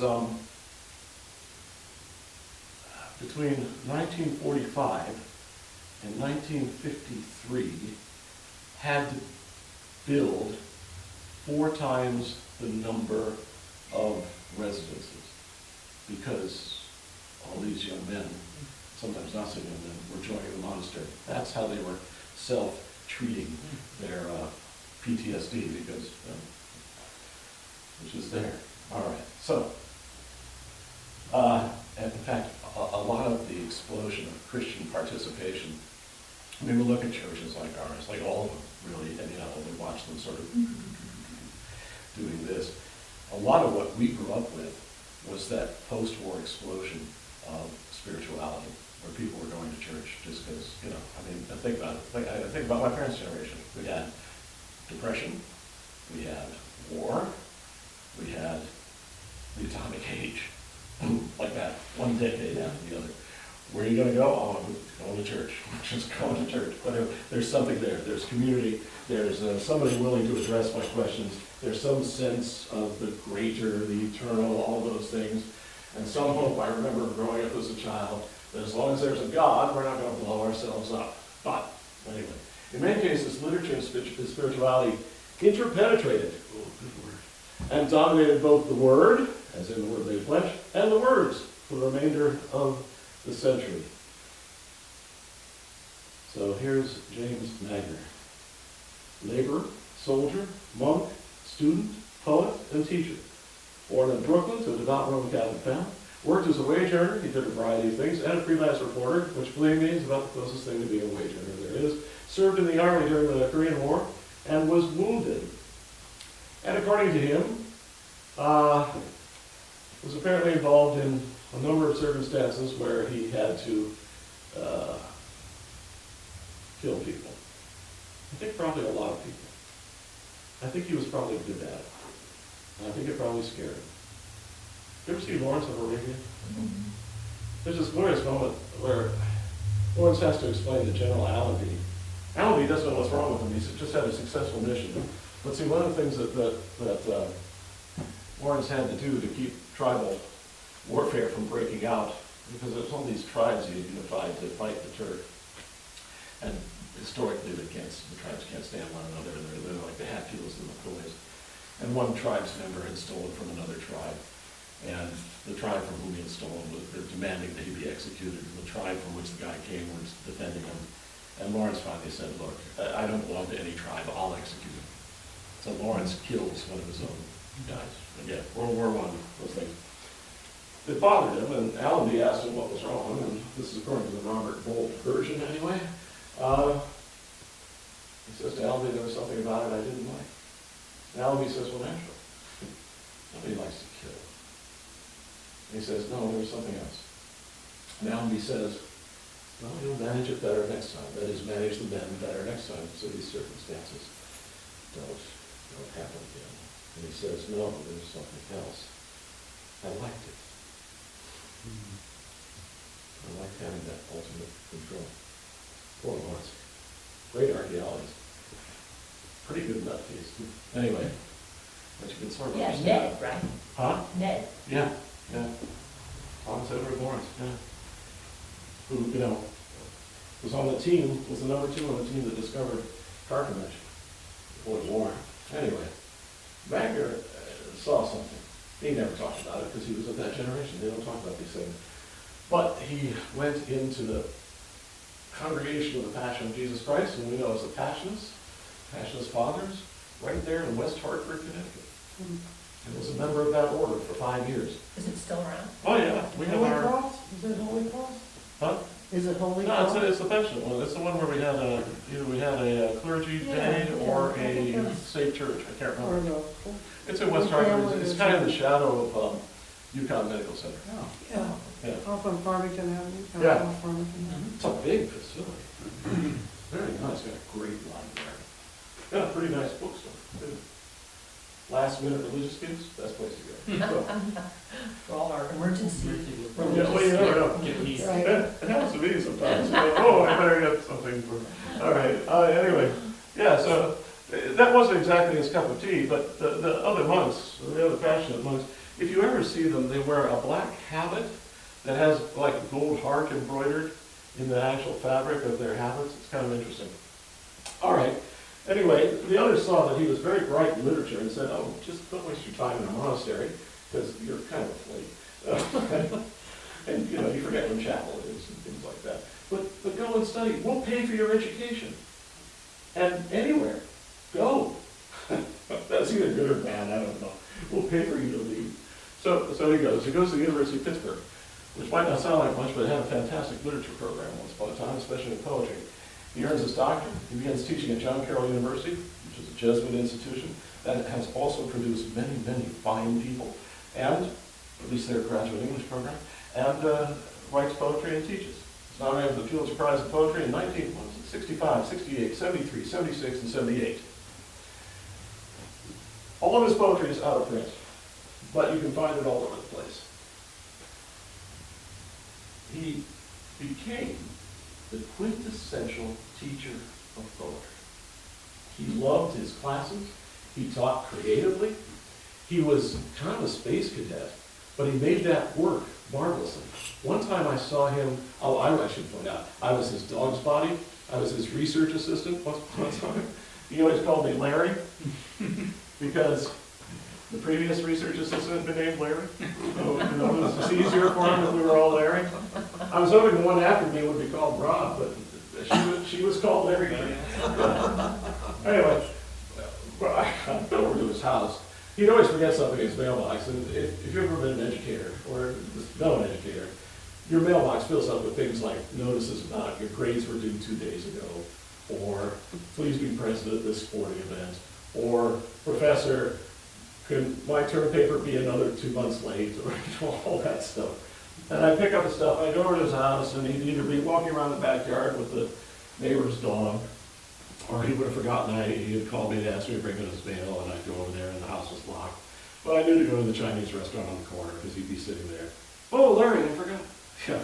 between 1945 and 1953 had to build 4 times the number of residences because all these young men sometimes not so young men, were joining the monastery. That's how they were self-treating their PTSD, because, which is there. All right, so, and in fact, a lot of the explosion of Christian participation, I mean, we look at churches like ours, like all of them, really, and, we watch them sort of doing this. A lot of what we grew up with was that post-war explosion of spirituality, where people were going to church just because, I think about it. I think about my parents' generation. We had depression, we had war, we had the atomic age, like that, one decade after the other. Where are you going to go? Oh, I'm going to church. Just going to church. Whatever. There's something there. There's community. There's somebody willing to address my questions. There's some sense of the greater, the eternal, all those things. And some hope. I remember growing up as a child that as long as there's a God, we're not going to blow ourselves up. But, anyway, in many cases, literature and spirituality interpenetrated, and dominated both the Word, as in the Word made flesh, and the words for the remainder of the century. So here's James Magner. Laborer, soldier, monk, student, poet, and teacher. Born in Brooklyn to a devout Roman Catholic family. Worked as a wage earner. He did a variety of things. And a freelance reporter, which believe me is about the closest thing to being a wage earner there is. Served in the army during the Korean War and was wounded. And according to him, was apparently involved in a number of circumstances where he had to kill people. I think probably a lot of people. I think he was probably good at it. And I think it probably scared him. You ever see Lawrence of Arabia? Mm-hmm. There's this glorious moment where Lawrence has to explain to General Allenby. Allenby doesn't know what's wrong with him. He's just had a successful mission. But see, one of the things that Lawrence had to do to keep tribal warfare from breaking out, because there's all these tribes he had unified to fight the Turk. And historically, the tribes can't stand one another. They're like the Hatfields and the Coys. And one tribe's member had stolen from another tribe. And the tribe from whom he had stolen was demanding that he be executed. And the tribe from which the guy came was defending him. And Lawrence finally said, look, I don't belong to any tribe. I'll execute him. So Lawrence kills one of his own guys. Again, World War I, those things. It bothered him, and Allenby asked him what was wrong, and this is according to the Robert Bolt version anyway. He says to Allenby, there was something about it I didn't like. And Allenby says, well, naturally, nobody likes to kill. And he says, no, there was something else. And Allenby says, well, you'll manage it better next time. That is, manage the men better next time, so these circumstances don't happen again. And he says, no, there's something else. I liked it. I liked having that ultimate control. Poor Lawrence. Great archaeologist. Pretty good nutcase, too. Anyway, but you can sort of understand. Ned, right? Huh? Ned. Yeah. Thomas Edward Lawrence, yeah. Who, was on the team, was the number 2 on the team that discovered Carthage before the war. Anyway, Magner saw something. He never talked about it because he was of that generation. They don't talk about these things. But he went into the congregation of the Passion of Jesus Christ, and we know as the Passionist Fathers, right there in West Hartford, Connecticut. And was a member of that order for 5 years. Is it still around? Oh yeah, we have Holy our. Cross? Is it Holy Cross? Huh? Is it Holy No, Cross? it's the Passionist one. It's the one where we had a clergy day or a safe church. I can't Or remember. the, It's in West Hartford. It's kind of in the shadow of UConn Medical Center. oh, yeah, Yeah. off on Farmington Avenue. Yeah. Off Farmington. It's a big facility. Very nice. Got a great library. Got a pretty nice bookstore, too. Last minute religious gifts, best place to go. So, For all our emergency. yeah, well, you never know. Right. It happens to me sometimes. Oh, I better get something for. All right. Anyway, yeah. So that wasn't exactly his cup of tea, but the other monks, the other passionate monks, if you ever see them, they wear a black habit that has like a gold heart embroidered in the actual fabric of their habits. It's kind of interesting. All right. Anyway, the others saw that he was very bright in literature and said, oh, just don't waste your time in a monastery, because you're kind of a flake. And, you forget when chapel is and things like that. But go and study. We'll pay for your education. And anywhere, go. That's either good or bad, I don't know. We'll pay for you to leave. So he goes. He goes to the University of Pittsburgh, which might not sound like much, but it had a fantastic literature program once upon a time, especially in poetry. He earns his doctorate. He begins teaching at John Carroll University, which is a Jesuit institution that has also produced many, many fine people, and at least their graduate English program, and writes poetry and teaches. He's nominated for the Pulitzer Prize in Poetry in 1965, 68, 73, 76, and 78. All of his poetry is out of print, but you can find it all over the place. He became the quintessential teacher of poetry. He loved his classes. He taught creatively. He was kind of a space cadet, but he made that work marvelously. One time I saw him, I should point out, I was his dog's body. I was his research assistant one time. He always called me Larry because the previous research assistant had been named Larry. So, it was just easier for him if we were all Larry. I was hoping the one after me would be called Rob, but she was called Larry. Anyway, I went over to his house. He'd always forget something in his mailbox, and if you've ever been an educator, or know an educator, your mailbox fills up with things like notices about your grades were due 2 days ago, or please be present at this sporting event, or professor, can my term paper be another 2 months late, or all that stuff. And I pick up the stuff, I go over to his house, and he'd either be walking around the backyard with the neighbor's dog, or he would have forgotten he had called me to ask me to bring in his mail, and I'd go over there and the house was locked. But I knew to go to the Chinese restaurant on the corner because he'd be sitting there. Oh, Larry, I forgot. Yeah,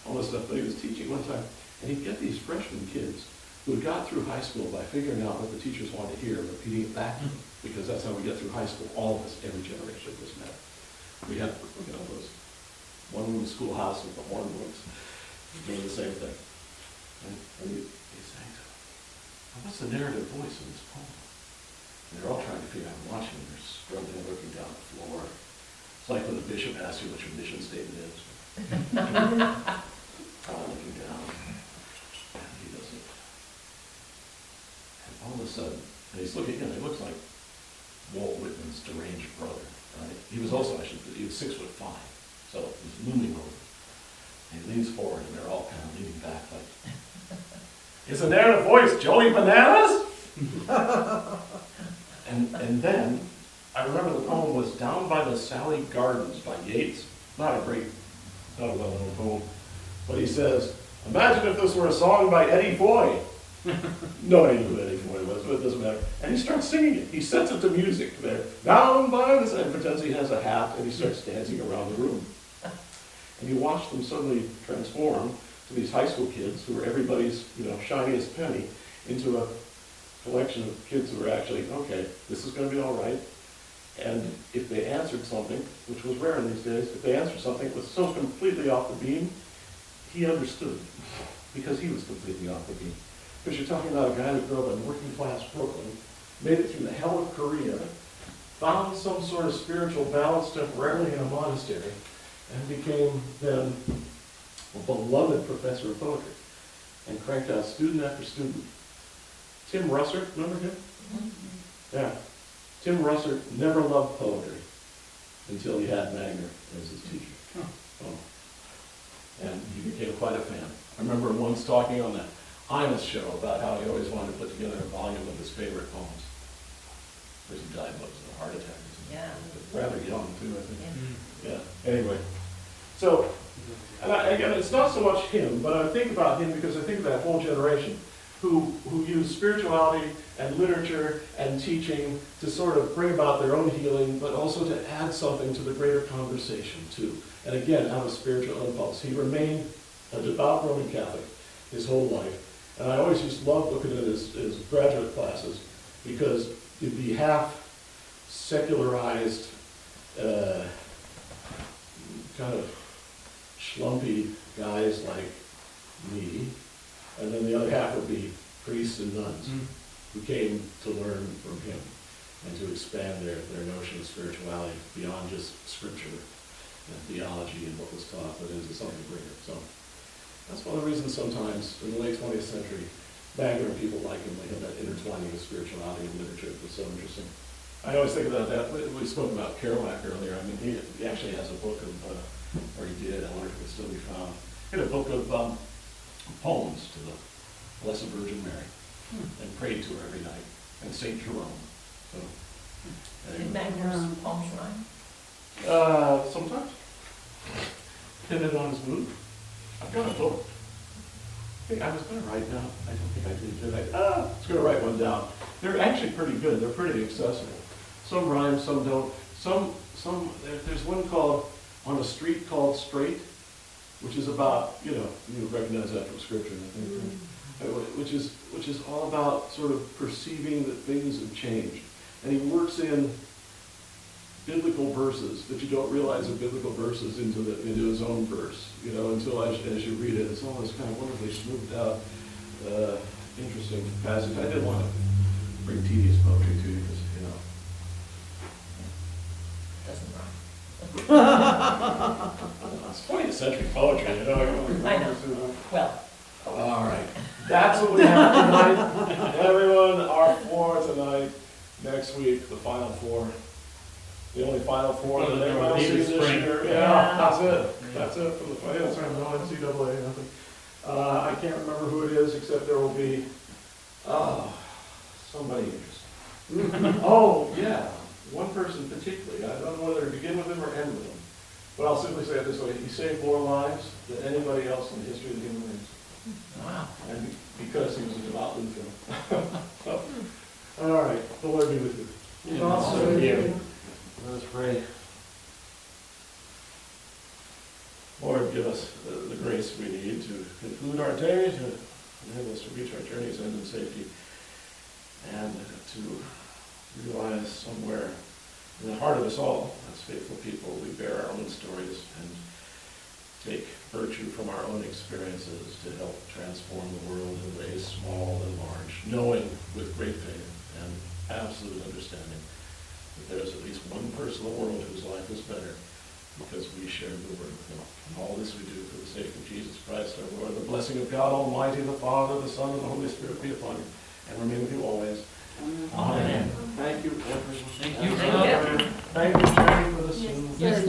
all the stuff that he was teaching one time. And he'd get these freshman kids who had got through high school by figuring out what the teachers wanted to hear and repeating it back to them, because that's how we get through high school. All of us, every generation was met. We had, those one-room schoolhouse with the horn books doing the same thing. And he sang to them, what's the narrative voice in this poem? And they're all trying to figure out, watching, and they're struggling, looking down the floor. It's like when the bishop asks you what your mission statement is. Looking down, and he doesn't. And all of a sudden, and he's looking, he looks like Walt Whitman's deranged brother, right? He was also, he was 6'5", so he's looming over. And he leans forward, and they're all kind of leaning back like, is the narrative voice Joey Bananas? and then, I remember the poem was Down by the Sally Gardens by Yeats. Not a well-known poem. But he says, imagine if this were a song by Eddie Foy. Nobody knew who Eddie Foy was, but it doesn't matter. And he starts singing it. He sets it to music there. Down by the, and pretends he has a hat, and he starts dancing around the room. And you watch them suddenly transform to these high school kids who are everybody's, shiniest penny, into a collection of kids who are actually, okay, this is going to be all right. And if they answered something, which was rare in these days, if they answered something that was so completely off the beam, he understood, because he was completely off the beam. Because you're talking about a guy who grew up in working class Brooklyn, made it through the hell of Korea, found some sort of spiritual balance temporarily in a monastery, and became then a beloved professor of poetry, and cranked out student after student. Tim Russert, remember him? Mm-hmm. Yeah. Tim Russert never loved poetry until he had Magner as his teacher. Oh. And he became quite a fan. I remember him once talking on that Imus show about how he always wanted to put together a volume of his favorite poems. Of course, he died of a heart attack. Yeah. Rather young, too, I think. Yeah. Yeah. Anyway. So, and again, it's not so much him, but I think about him because I think of that whole generation who use spirituality and literature and teaching to sort of bring about their own healing, but also to add something to the greater conversation too. And again, out of spiritual impulse. He remained a devout Roman Catholic his whole life. And I always used to love looking at his graduate classes because you'd be half secularized, kind of schlumpy guys like me, and then the other half would be priests and nuns who came to learn from him and to expand their notion of spirituality beyond just scripture theology and what was taught, but into something greater. So that's one of the reasons sometimes in the late 20th century, Wagner and people like him, they have that intertwining of spirituality and literature that was so interesting. I always think about that. We spoke about Kerouac earlier. I mean, he actually has a book of, or he did, I wonder if it can still be found. He had a book of poems to the Blessed Virgin Mary and prayed to her every night, and St. Jerome. So, Did anyway. Wagner's poems rhyme? Sometimes. Depending on his mood. I've got a book. I was going to write down. I don't think I did I? I was going to write one down. They're actually pretty good. They're pretty accessible. Some rhyme, some don't. There's one called On a Street Called Straight, which is about, you recognize that from Scripture, I think, which is all about sort of perceiving that things have changed. And he works in biblical verses that you don't realize are biblical verses into his own verse, until as you read it. It's all this kind of wonderfully smoothed out, interesting passage. I didn't want to bring tedious poetry to you because, Doesn't rhyme. it's 20th century poetry, I know. Well, All right. That's what we have tonight. Everyone, our four tonight. Next week, the final four. The only final four that everyone will see this year. Yeah, that's it. That's it from the finals. No NCAA, nothing. I can't remember who it is, except there will be, somebody interesting. Oh, yeah. One person particularly. I don't know whether to begin with him or end with him. But I'll simply say it this way. He saved more lives than anybody else in the history of the human race. wow. And because he was a devout Lutheran. So, all right, the Lord be with you. And also with you. Let us pray. Lord, give us the grace we need to conclude our day, to enable us to reach our journey's end in safety, and to realize somewhere in the heart of us all, as faithful people, we bear our own stories and take virtue from our own experiences to help transform the world in ways small and large, knowing with great faith and absolute understanding that there's at least one person in the world whose life is better because we shared the word with him. And all this we do for the sake of Jesus Christ our Lord. The blessing of God Almighty, the Father, the Son, and the Holy Spirit be upon you and remain with you always. Amen. Thank you, everyone. Thank you. Thank you, Jerry, for the Yes. soon. Yes.